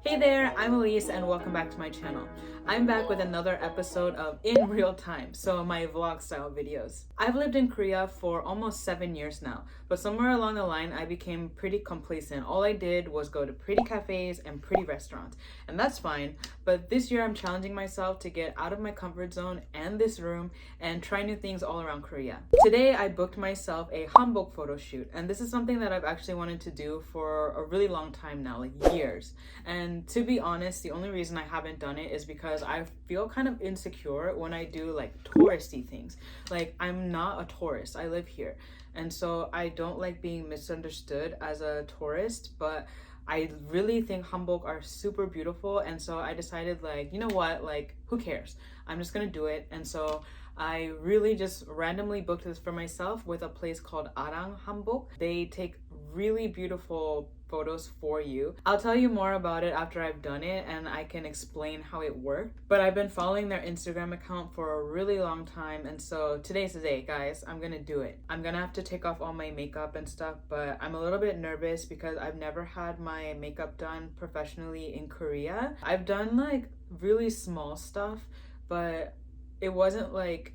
Hey there, I'm Elise and welcome back to my channel. I'm back with another episode of In Real Time, so my vlog style videos. I've lived in Korea for almost 7 years now, but somewhere along the line I became pretty complacent. All I did was go to pretty cafes and pretty restaurants, and that's fine, but this year I'm challenging myself to get out of my comfort zone and this room and try new things all around Korea. Today I booked myself a Hanbok photo shoot, and this is something that I've actually wanted to do for a really long time now, like years. And to be honest, the only reason I haven't done it is because I feel kind of insecure when I do like touristy things. Like, I'm not a tourist, I live here. And so I don't like being misunderstood as a tourist, but I really think Hanbok are super beautiful. And so I decided, like, you know what, like, who cares? I'm just gonna do it. And so I really just randomly booked this for myself with a place called Arang Hanbok. They take really beautiful photos for you. I'll tell you more about it after I've done it and I can explain how it worked. But I've been following their Instagram account for a really long time, and so today's the day, guys. I'm gonna do it. I'm gonna have to take off all my makeup and stuff, but I'm a little bit nervous because I've never had my makeup done professionally in Korea. I've done like really small stuff, but it wasn't like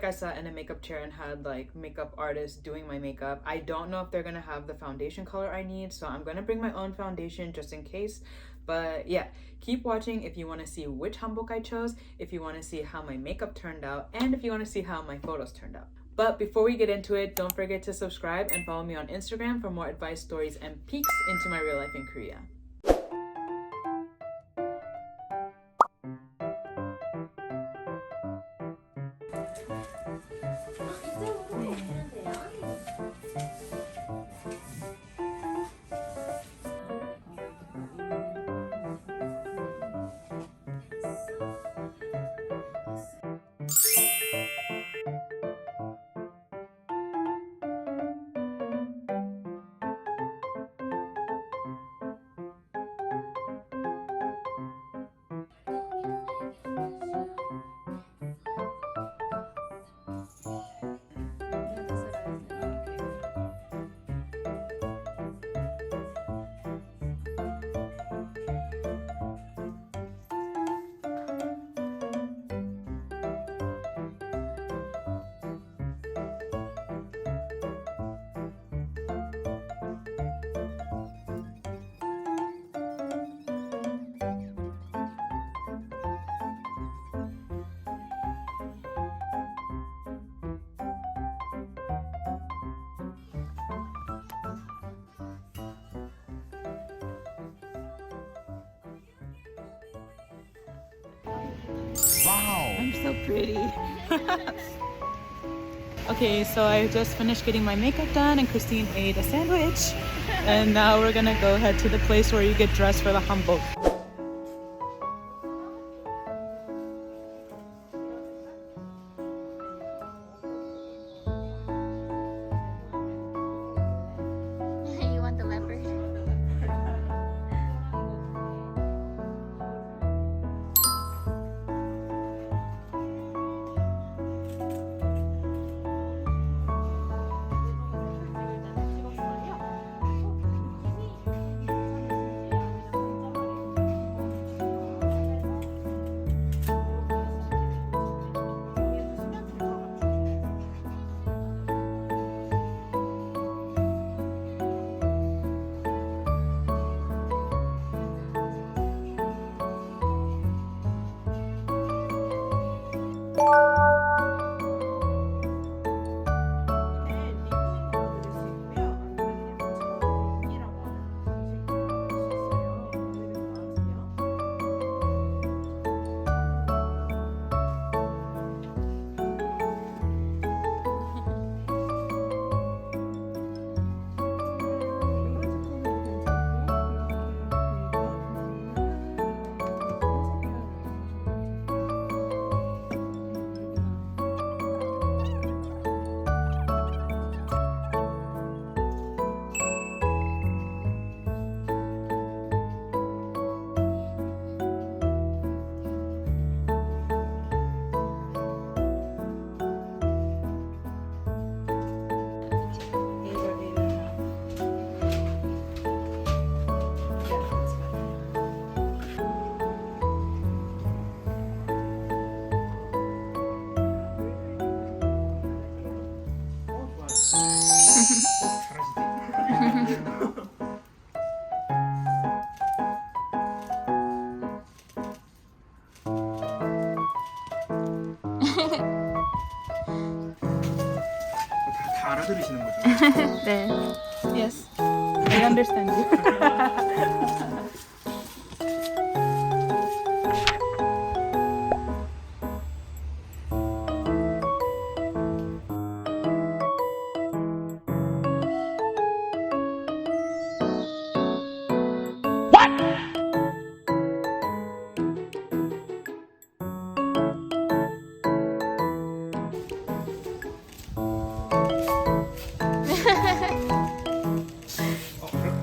I sat in a makeup chair and had like makeup artists doing my makeup. I don't know if they're gonna have the foundation color I need, so I'm gonna bring my own foundation just in case. But yeah, keep watching if you want to see which hanbok I chose, if you want to see how my makeup turned out, and if you want to see how my photos turned out. But before we get into it, don't forget to subscribe and follow me on Instagram for more advice, stories, and peeks into my real life in Korea. Wow. I'm so pretty. Okay, so I just finished getting my makeup done and Christine ate a sandwich. And now we're gonna go head to the place where you get dressed for the hanbok. You want the leopard? 다 알아들으시는 거죠? 네. Yes, I understand you. 그럼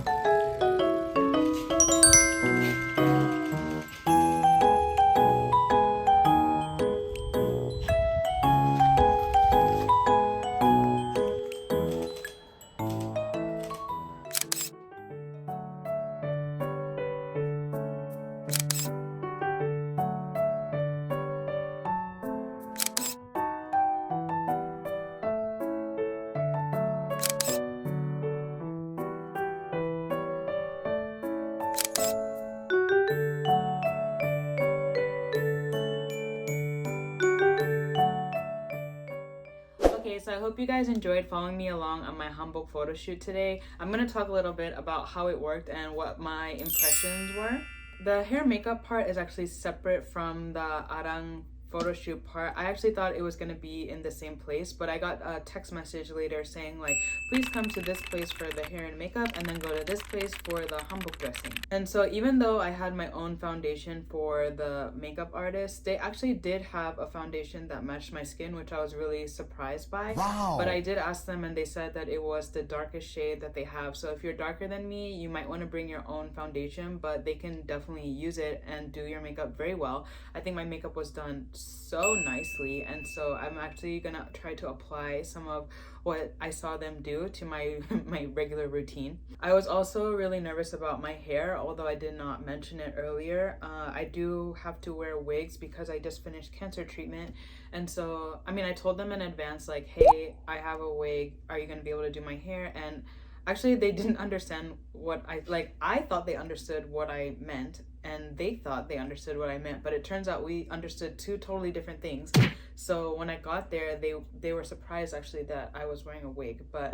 Okay, so I hope you guys enjoyed following me along on my Hanbok photo shoot today. I'm going to talk a little bit about how it worked and what my impressions were. The hair makeup part is actually separate from the Arang Photoshoot part. I actually thought it was going to be in the same place, but I got a text message later saying like, please come to this place for the hair and makeup and then go to this place for the hanbok dressing. And so even though I had my own foundation for the makeup artist, they actually did have a foundation that matched my skin, which I was really surprised by. Wow. But I did ask them and they said that it was the darkest shade that they have. So if you're darker than me, you might want to bring your own foundation, but they can definitely use it and do your makeup very well. I think my makeup was done so nicely, and so I'm actually gonna try to apply some of what I saw them do to my my regular routine. I was also really nervous about my hair, although I did not mention it earlier. I do have to wear wigs because I just finished cancer treatment, and so I mean I told them in advance like, hey, I have a wig, are you gonna be able to do my hair? And actually they didn't understand what I thought they understood what I meant and they thought they understood what I meant, but it turns out we understood two totally different things. So when I got there, they were surprised actually that I was wearing a wig, but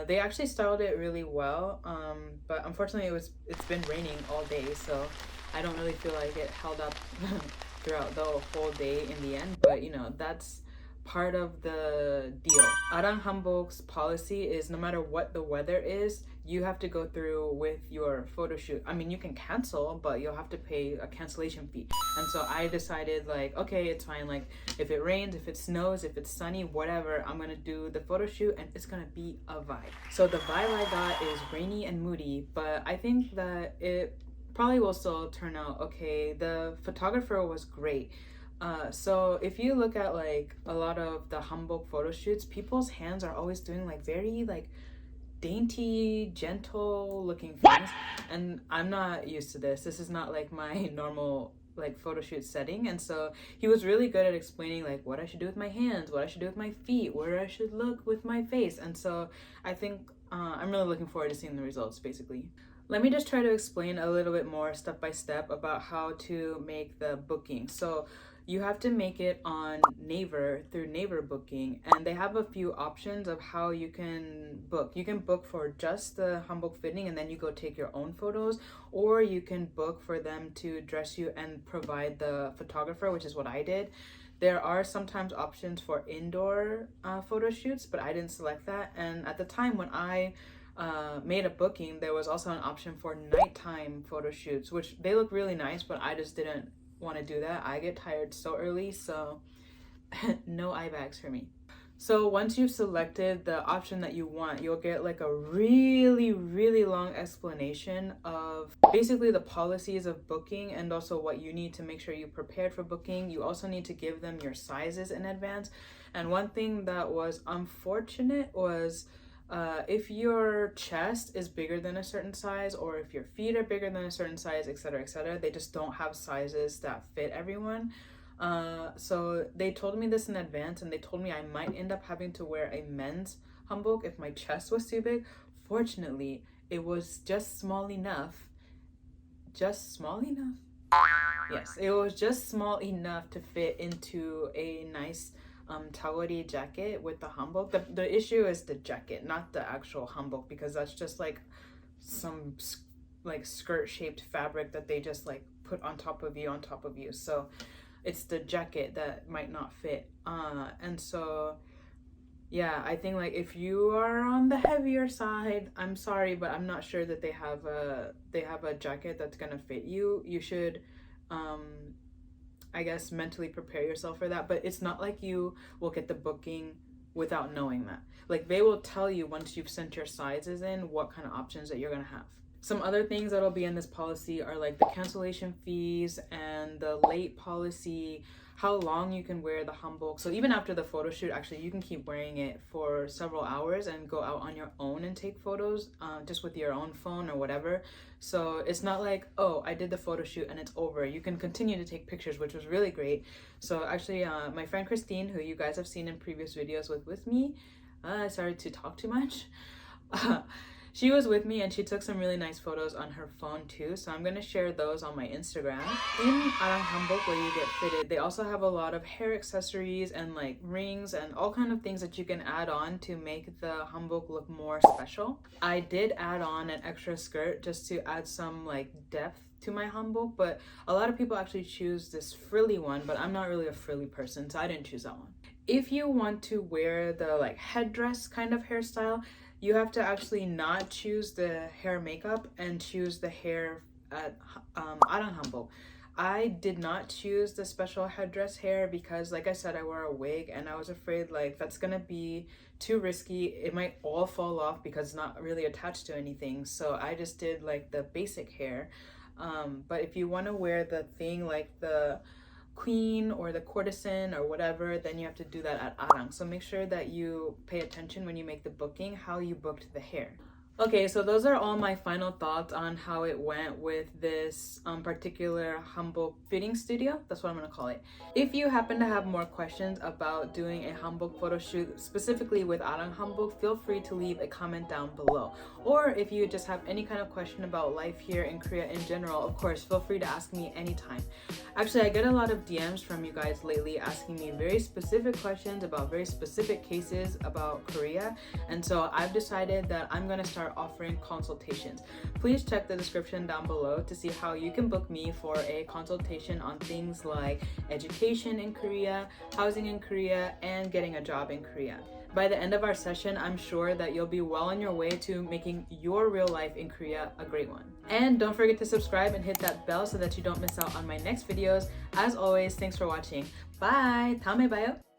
they actually styled it really well. But unfortunately it's been raining all day, so I don't really feel like it held up throughout the whole day in the end, but you know, that's part of the deal. Arang Hanbok's policy is no matter what the weather is, you have to go through with your photo shoot. I mean, you can cancel, but you'll have to pay a cancellation fee. And so I decided like, okay, it's fine. Like if it rains, if it snows, if it's sunny, whatever, I'm gonna do the photo shoot and it's gonna be a vibe. So the vibe I got is rainy and moody, but I think that it probably will still turn out okay. The photographer was great. So if you look at like a lot of the Hanbok photo shoots, people's hands are always doing like very like dainty, gentle looking things, and I'm not used to this. This is not like my normal like photo shoot setting, and so he was really good at explaining like what I should do with my hands, what I should do with my feet, where I should look with my face, and so I think I'm really looking forward to seeing the results basically. Let me just try to explain a little bit more step by step about how to make the booking. So you have to make it on Naver through Naver Booking, and they have a few options of how you can book. You can book for just the hanbok fitting and then you go take your own photos, or you can book for them to dress you and provide the photographer, which is what I did. There are sometimes options for indoor photo shoots, but I didn't select that. And at the time when I made a booking, there was also an option for nighttime photo shoots, which they look really nice, but I just didn't want to do that. I get tired so early, so no eye bags for me. So once you've selected the option that you want, you'll get like a really long explanation of basically the policies of booking and also what you need to make sure you prepared for booking. You also need to give them your sizes in advance. And one thing that was unfortunate was if your chest is bigger than a certain size, or if your feet are bigger than a certain size, etc., they just don't have sizes that fit everyone. So they told me this in advance, and they told me I might end up having to wear a men's hanbok if my chest was too big. Fortunately, it was just small enough Yes, it was just small enough to fit into a nice tawari jacket with the hanbok. The issue is the jacket, not the actual hanbok, because that's just like some like skirt shaped fabric that they just like put on top of you. So it's the jacket that might not fit. And so yeah, I think like if you are on the heavier side, I'm sorry, but I'm not sure that they have a jacket that's gonna fit you. You should I guess mentally prepare yourself for that, but it's not like you will get the booking without knowing that. Like they will tell you once you've sent your sizes in what kind of options that you're gonna have. Some other things that'll be in this policy are like the cancellation fees and the late policy, how long you can wear the hanbok. So even after the photo shoot, actually you can keep wearing it for several hours and go out on your own and take photos just with your own phone or whatever. So it's not like, oh, I did the photo shoot and it's over. You can continue to take pictures, which was really great. So actually my friend Christine, who you guys have seen in previous videos with me, I started to talk too much. She was with me and she took some really nice photos on her phone too. So I'm going to share those on my Instagram. In Arang Hanbok, where you get fitted, they also have a lot of hair accessories and like rings and all kind of things that you can add on to make the hanbok look more special. I did add on an extra skirt just to add some like depth to my hanbok, but a lot of people actually choose this frilly one, but I'm not really a frilly person, so I didn't choose that one. If you want to wear the like headdress kind of hairstyle, you have to actually not choose the hair makeup and choose the hair at Arang Hanbok. I did not choose the special headdress hair because, like I said, I wear a wig and I was afraid like that's gonna be too risky. It might all fall off because it's not really attached to anything. So I just did like the basic hair. But if you want to wear the thing like the queen or the courtesan or whatever, then you have to do that at Arang. So make sure that you pay attention when you make the booking, how you booked the hair. Okay, so those are all my final thoughts on how it went with this particular hanbok fitting studio. That's what I'm gonna call it. If you happen to have more questions about doing a hanbok photo shoot, specifically with Arang Hanbok, feel free to leave a comment down below. Or if you just have any kind of question about life here in Korea in general, of course, feel free to ask me anytime. Actually, I get a lot of DMs from you guys lately asking me very specific questions about very specific cases about Korea. And so I've decided that I'm gonna start offering consultations. Please check the description down below to see how you can book me for a consultation on things like education in Korea, housing in Korea, and getting a job in Korea. By the end of our session, I'm sure that you'll be well on your way to making your real life in Korea a great one. And don't forget to subscribe and hit that bell so that you don't miss out on my next videos. As always, thanks for watching. Bye! 다음에 봐요!